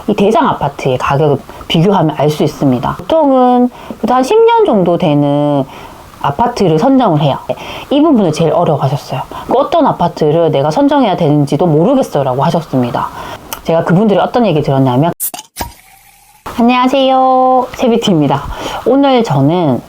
이 대장 아파트의 가격을 비교하면 알 수 있습니다. 보통은 한 10년 정도 되는 아파트를 선정을 해요. 이 부분을 제일 어려워하셨어요. 어떤 아파트를 내가 선정해야 되는지도 모르겠어요 라고 하셨습니다. 제가 그분들이 어떤 얘기 들었냐면, 안녕하세요, 세비티입니다. 오늘 저는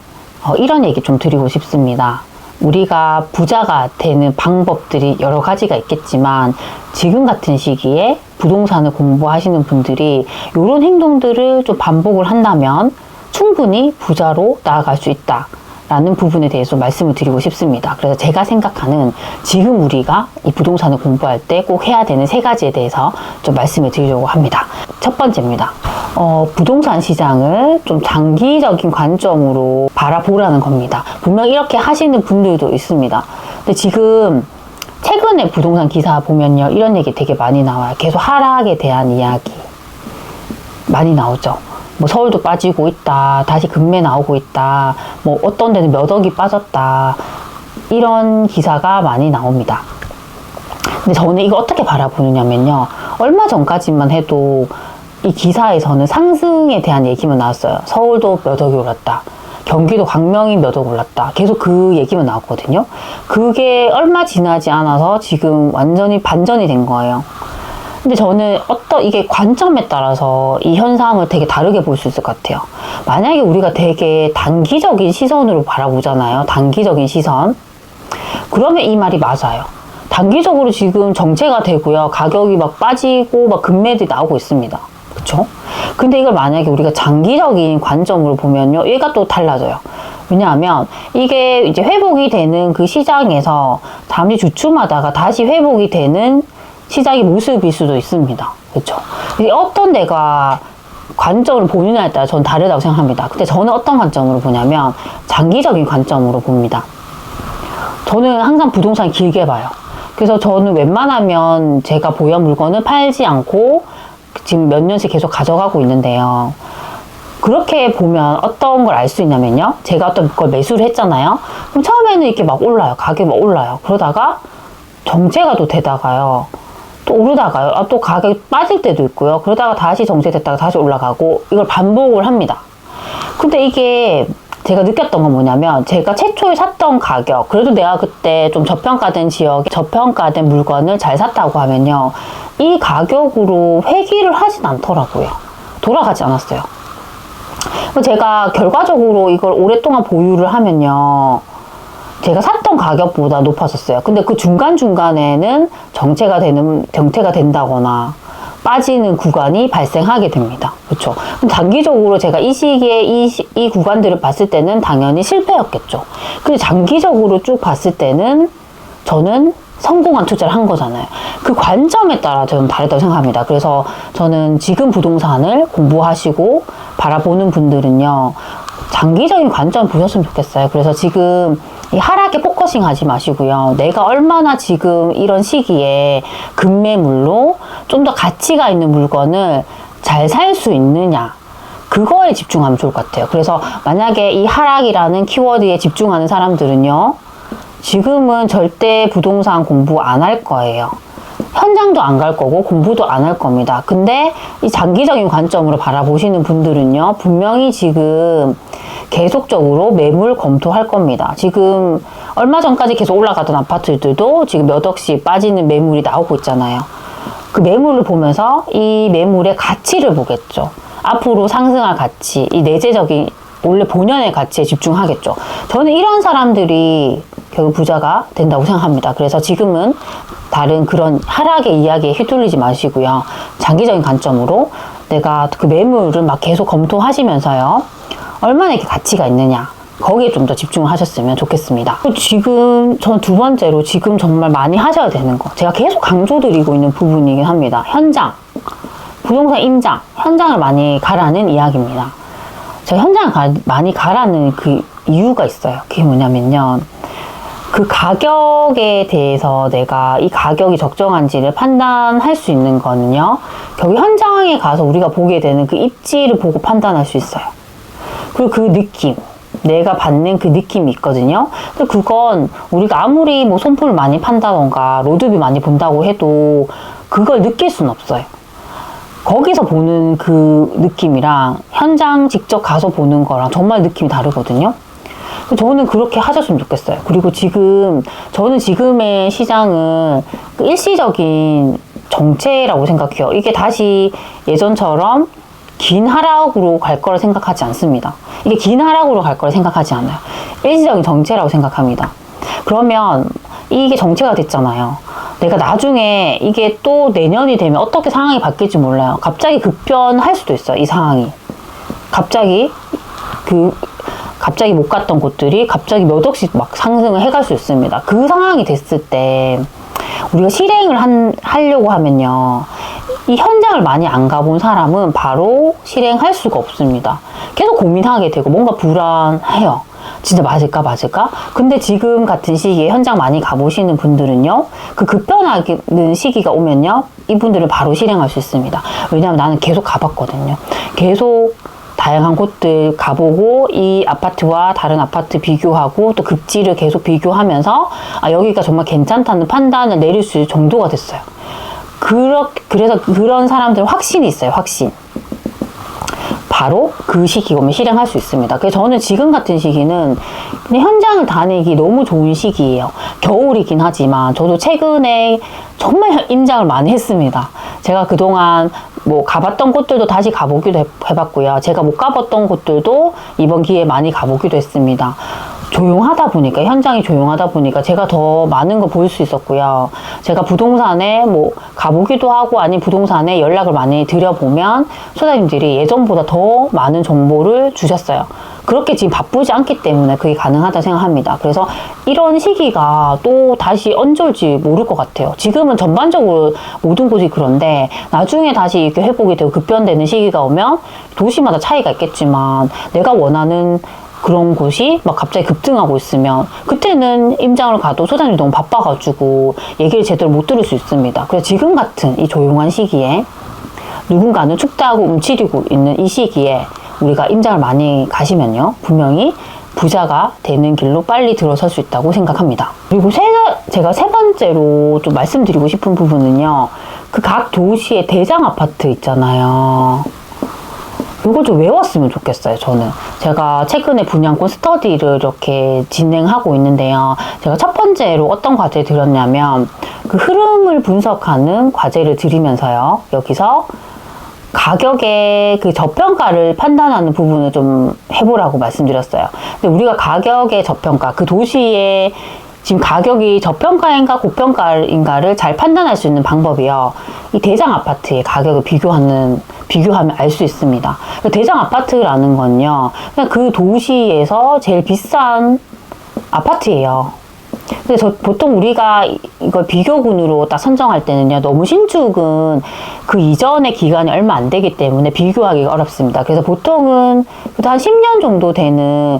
이런 얘기 좀 드리고 싶습니다. 우리가 부자가 되는 방법들이 여러 가지가 있겠지만 지금 같은 시기에 부동산을 공부하시는 분들이 이런 행동들을 좀 반복을 한다면 충분히 부자로 나아갈 수 있다 라는 부분에 대해서 말씀을 드리고 싶습니다. 그래서 제가 생각하는 지금 우리가 이 부동산을 공부할 때 꼭 해야 되는 3가지에 대해서 좀 말씀을 드리려고 합니다. 첫 번째입니다. 부동산 시장을 좀 장기적인 관점으로 바라보라는 겁니다. 분명 이렇게 하시는 분들도 있습니다. 근데 지금 최근에 부동산 기사 보면요, 이런 얘기 되게 많이 나와요. 계속 하락에 대한 이야기 많이 나오죠. 뭐 서울도 빠지고 있다, 다시 급매 나오고 있다, 뭐 어떤 데는 몇 억이 빠졌다, 이런 기사가 많이 나옵니다. 근데 저는 이거 어떻게 바라보느냐면요, 얼마 전까지만 해도 이 기사에서는 상승에 대한 얘기만 나왔어요. 서울도 몇 억이 올랐다, 경기도 광명이 몇 억 올랐다, 계속 그 얘기만 나왔거든요. 그게 얼마 지나지 않아서 지금 완전히 반전이 된 거예요. 근데 저는 이게 관점에 따라서 이 현상을 되게 다르게 볼 수 있을 것 같아요. 만약에 우리가 되게 단기적인 시선으로 바라보잖아요. 단기적인 시선. 그러면 이 말이 맞아요. 단기적으로 지금 정체가 되고요. 가격이 막 빠지고 막 급매들이 나오고 있습니다. 그쵸? 근데 이걸 만약에 우리가 장기적인 관점으로 보면요, 얘가 또 달라져요. 왜냐하면 이게 이제 회복이 되는 그 시장에서 잠시 주춤하다가 다시 회복이 되는 시장의 모습일 수도 있습니다. 그렇죠? 어떤 데가 관점을 보느냐에 따라 전 다르다고 생각합니다. 근데 저는 어떤 관점으로 보냐면 장기적인 관점으로 봅니다. 저는 항상 부동산 길게 봐요. 그래서 저는 웬만하면 제가 보유한 물건을 팔지 않고 지금 몇 년씩 계속 가져가고 있는데요. 그렇게 보면 어떤 걸 알 수 있냐면요, 제가 어떤 걸 매수를 했잖아요. 그럼 처음에는 이렇게 막 올라요. 가격이 막 올라요. 그러다가 정체가 또 되다가요, 또 오르다가요, 또 가격이 빠질 때도 있고요. 그러다가 다시 정체됐다가 다시 올라가고, 이걸 반복을 합니다. 근데 이게 제가 느꼈던 건 뭐냐면, 제가 최초에 샀던 가격, 그래도 내가 그때 좀 저평가된 지역에 저평가된 물건을 잘 샀다고 하면요, 이 가격으로 회귀를 하진 않더라고요. 돌아가지 않았어요. 제가 결과적으로 이걸 오랫동안 보유를 하면요, 제가 샀던 가격보다 높아졌어요. 근데 그 중간중간에는 정체가 된다거나 빠지는 구간이 발생하게 됩니다. 그렇죠? 단기적으로 제가 이 시기에 이 구간들을 봤을 때는 당연히 실패였겠죠. 근데 장기적으로 쭉 봤을 때는 저는 성공한 투자를 한 거잖아요. 그 관점에 따라 저는 다르다고 생각합니다. 그래서 저는 지금 부동산을 공부하시고 바라보는 분들은요, 장기적인 관점 보셨으면 좋겠어요. 그래서 지금 이 하락에 포커싱 하지 마시고요, 내가 얼마나 지금 이런 시기에 급매물로 좀 더 가치가 있는 물건을 잘 살 수 있느냐, 그거에 집중하면 좋을 것 같아요. 그래서 만약에 이 하락이라는 키워드에 집중하는 사람들은요, 지금은 절대 부동산 공부 안 할 거예요. 현장도 안 갈 거고 공부도 안 할 겁니다. 근데 이 장기적인 관점으로 바라보시는 분들은요, 분명히 지금 계속적으로 매물 검토할 겁니다. 지금 얼마 전까지 계속 올라가던 아파트들도 지금 몇 억씩 빠지는 매물이 나오고 있잖아요. 그 매물을 보면서 이 매물의 가치를 보겠죠. 앞으로 상승할 가치, 이 내재적인 원래 본연의 가치에 집중하겠죠. 저는 이런 사람들이 결국 부자가 된다고 생각합니다. 그래서 지금은 다른 그런 하락의 이야기에 휘둘리지 마시고요, 장기적인 관점으로 내가 그 매물을 막 계속 검토하시면서요, 얼마나 이렇게 가치가 있느냐, 거기에 좀 더 집중을 하셨으면 좋겠습니다. 지금 전 두 번째로 지금 정말 많이 하셔야 되는 거, 제가 계속 강조드리고 있는 부분이긴 합니다. 현장, 부동산 임장, 현장을 많이 가라는 이야기입니다. 제가 현장을 많이 가라는 그 이유가 있어요. 그게 뭐냐면요, 그 가격에 대해서 내가 이 가격이 적정한지를 판단할 수 있는 거는요, 결국 현장에 가서 우리가 보게 되는 그 입지를 보고 판단할 수 있어요. 그리고 그 느낌, 내가 받는 그 느낌이 있거든요. 근데 그건 우리가 아무리 뭐 손품을 많이 판다던가 로드뷰 많이 본다고 해도 그걸 느낄 수는 없어요. 거기서 보는 그 느낌이랑 현장 직접 가서 보는 거랑 정말 느낌이 다르거든요. 저는 그렇게 하셨으면 좋겠어요. 그리고 저는 지금의 시장은 그 일시적인 정체라고 생각해요. 이게 다시 예전처럼 긴 하락으로 갈 거라 생각하지 않습니다. 이게 긴 하락으로 갈 거라 생각하지 않아요. 일시적인 정체라고 생각합니다. 그러면 이게 정체가 됐잖아요. 내가 나중에 이게 또 내년이 되면 어떻게 상황이 바뀔지 몰라요. 갑자기 급변할 수도 있어요. 이 상황이. 갑자기 못 갔던 곳들이 갑자기 몇 억씩 막 상승을 해갈 수 있습니다. 그 상황이 됐을 때 우리가 실행을 하려고 하면요. 이 현장을 많이 안 가본 사람은 바로 실행할 수가 없습니다. 계속 고민하게 되고 뭔가 불안해요. 진짜 맞을까? 근데 지금 같은 시기에 현장 많이 가보시는 분들은요, 그 급변하는 시기가 오면요, 이분들은 바로 실행할 수 있습니다. 왜냐하면 나는 계속 가봤거든요. 계속 다양한 곳들 가보고 이 아파트와 다른 아파트 비교하고 또 급지를 계속 비교하면서 여기가 정말 괜찮다는 판단을 내릴 수 있을 정도가 됐어요. 그래서 그런 사람들은 확신이 있어요. 확신. 바로 그 시기가 오면 실행할 수 있습니다. 그래서 저는 지금 같은 시기는 그냥 현장을 다니기 너무 좋은 시기예요. 겨울이긴 하지만 저도 최근에 정말 임장을 많이 했습니다. 제가 그동안 가봤던 곳들도 다시 가보기도 해봤고요. 제가 못 가봤던 곳들도 이번 기회에 많이 가보기도 했습니다. 조용하다 보니까, 현장이 조용하다 보니까 제가 더 많은 거 볼 수 있었고요. 제가 부동산에 가보기도 하고 아닌 부동산에 연락을 많이 드려보면 소장님들이 예전보다 더 많은 정보를 주셨어요. 그렇게 지금 바쁘지 않기 때문에 그게 가능하다 생각합니다. 그래서 이런 시기가 또 다시 언제 올지 모를 것 같아요. 지금은 전반적으로 모든 곳이 그런데 나중에 다시 이렇게 회복이 되고 급변되는 시기가 오면 도시마다 차이가 있겠지만 내가 원하는 그런 곳이 막 갑자기 급등하고 있으면 그때는 임장을 가도 소장님이 너무 바빠가지고 얘기를 제대로 못 들을 수 있습니다. 그래서 지금 같은 이 조용한 시기에 누군가는 춥다고 움츠리고 있는 이 시기에 우리가 임장을 많이 가시면요, 분명히 부자가 되는 길로 빨리 들어설 수 있다고 생각합니다. 그리고 제가 세 번째로 좀 말씀드리고 싶은 부분은요, 그 각 도시의 대장 아파트 있잖아요. 이걸 좀 외웠으면 좋겠어요. 저는 제가 최근에 분양권 스터디를 이렇게 진행하고 있는데요. 제가 첫 번째로 어떤 과제를 드렸냐면 그 흐름을 분석하는 과제를 드리면서요, 여기서 가격의 그 저평가를 판단하는 부분을 좀 해보라고 말씀드렸어요. 근데 우리가 가격의 저평가, 그 도시의 지금 가격이 저평가인가 고평가인가를 잘 판단할 수 있는 방법이요, 이 대장 아파트의 가격을 비교하면 알 수 있습니다. 대장 아파트라는 건요, 그냥 그 도시에서 제일 비싼 아파트예요. 근데 보통 우리가 이걸 비교군으로 딱 선정할 때는요, 너무 신축은 그 이전의 기간이 얼마 안 되기 때문에 비교하기가 어렵습니다. 그래서 보통은 한 10년 정도 되는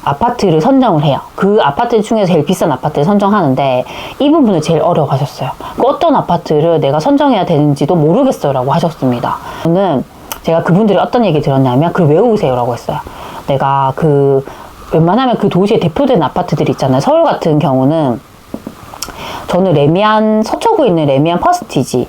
아파트를 선정을 해요. 그 아파트 중에서 제일 비싼 아파트를 선정하는데 이 부분을 제일 어려워하셨어요. 어떤 아파트를 내가 선정해야 되는지도 모르겠어요 라고 하셨습니다. 저는 제가 그분들이 어떤 얘기 들었냐면 그걸 외우세요 라고 했어요. 내가 웬만하면 그 도시에 대표되는 아파트들 있잖아요. 서울 같은 경우는 저는 서초구에 있는 레미안 퍼스티지,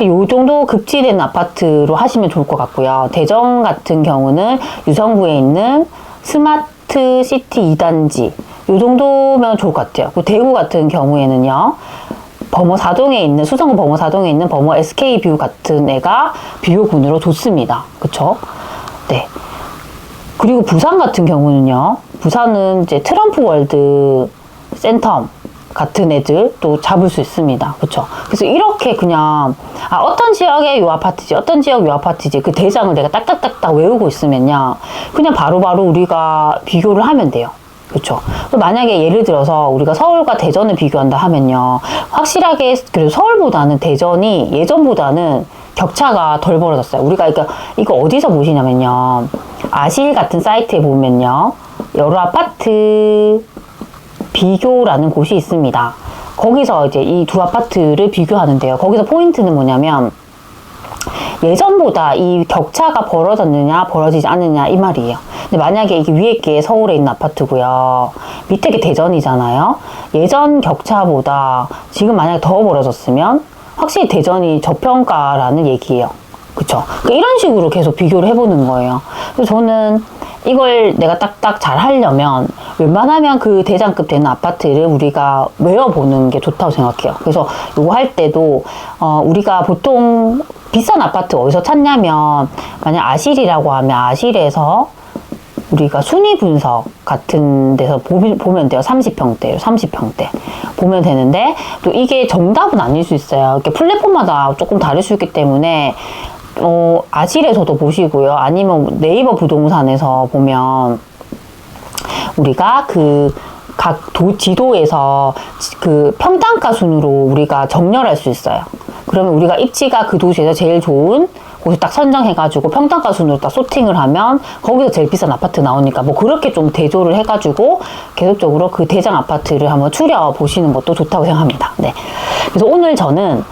요 정도 급지되는 아파트로 하시면 좋을 것 같고요. 대전 같은 경우는 유성구에 있는 스마트 시티 2단지, 요 정도면 좋을 것 같아요. 대구 같은 경우에는요, 수성구 범어사동에 있는 범어 SK뷰 같은 애가 비교군으로 좋습니다. 그쵸? 네. 그리고 부산 같은 경우는요, 부산은 이제 트럼프 월드 센텀 같은 애들 또 잡을 수 있습니다. 그쵸? 그래서 이렇게 그냥 어떤 지역에 요 아파트지, 어떤 지역 요 아파트지, 그 대장을 내가 딱딱딱딱 외우고 있으면요, 그냥 바로바로 우리가 비교를 하면 돼요. 그쵸? 만약에 예를 들어서 우리가 서울과 대전을 비교한다 하면요, 확실하게 그래도 서울보다는 대전이 예전보다는 격차가 덜 벌어졌어요. 우리가 이거 어디서 보시냐면요, 아실 같은 사이트에 보면요, 여러 아파트 비교라는 곳이 있습니다. 거기서 이제 이 두 아파트를 비교하는데요. 거기서 포인트는 뭐냐면 예전보다 이 격차가 벌어졌느냐 벌어지지 않느냐 이 말이에요. 근데 만약에 이게 위에 게 서울에 있는 아파트고요, 밑에 게 대전이잖아요. 예전 격차보다 지금 만약에 더 벌어졌으면 확실히 대전이 저평가라는 얘기예요. 그쵸? 이런 식으로 계속 비교를 해보는 거예요. 그래서 저는 이걸 내가 딱딱 잘 하려면 웬만하면 그 대장급 되는 아파트를 우리가 외워보는 게 좋다고 생각해요. 그래서 이거 할 때도 우리가 보통 비싼 아파트 어디서 찾냐면, 만약 아실이라고 하면 아실에서 우리가 순위 분석 같은 데서 보면 돼요. 30평대, 30평대. 보면 되는데, 또 이게 정답은 아닐 수 있어요. 이렇게 플랫폼마다 조금 다를 수 있기 때문에, 아실에서도 보시고요. 아니면 네이버 부동산에서 보면, 우리가 각 지도에서 그 평당가 순으로 우리가 정렬할 수 있어요. 그러면 우리가 입지가 그 도시에서 제일 좋은 곳을 딱 선정해가지고 평당가 순으로 딱 소팅을 하면 거기서 제일 비싼 아파트 나오니까 뭐 그렇게 좀 대조를 해가지고 계속적으로 그 대장 아파트를 한번 추려보시는 것도 좋다고 생각합니다. 네. 그래서 오늘 저는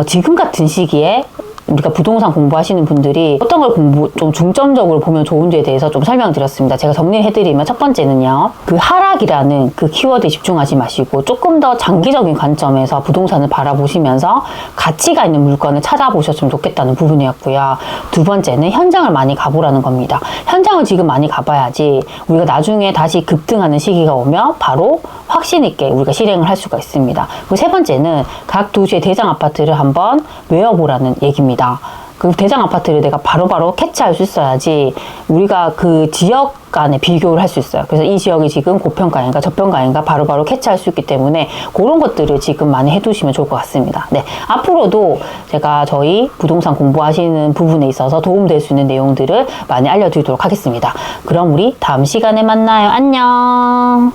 지금 같은 시기에 우리가 부동산 공부하시는 분들이 어떤 걸 좀 중점적으로 보면 좋은지에 대해서 좀 설명드렸습니다. 제가 정리를 해드리면 첫 번째는요. 그 하락이라는 그 키워드에 집중하지 마시고 조금 더 장기적인 관점에서 부동산을 바라보시면서 가치가 있는 물건을 찾아보셨으면 좋겠다는 부분이었고요. 두 번째는 현장을 많이 가보라는 겁니다. 현장을 지금 많이 가봐야지 우리가 나중에 다시 급등하는 시기가 오면 바로 확신 있게 우리가 실행을 할 수가 있습니다. 그리고 세 번째는 각 도시의 대장 아파트를 한번 외워보라는 얘기입니다. 그 대장 아파트를 내가 바로바로 캐치할 수 있어야지 우리가 그 지역 간에 비교를 할 수 있어요. 그래서 이 지역이 지금 고평가인가 저평가인가 바로바로 캐치할 수 있기 때문에 그런 것들을 지금 많이 해두시면 좋을 것 같습니다. 네, 앞으로도 제가 저희 부동산 공부하시는 부분에 있어서 도움될 수 있는 내용들을 많이 알려드리도록 하겠습니다. 그럼 우리 다음 시간에 만나요. 안녕.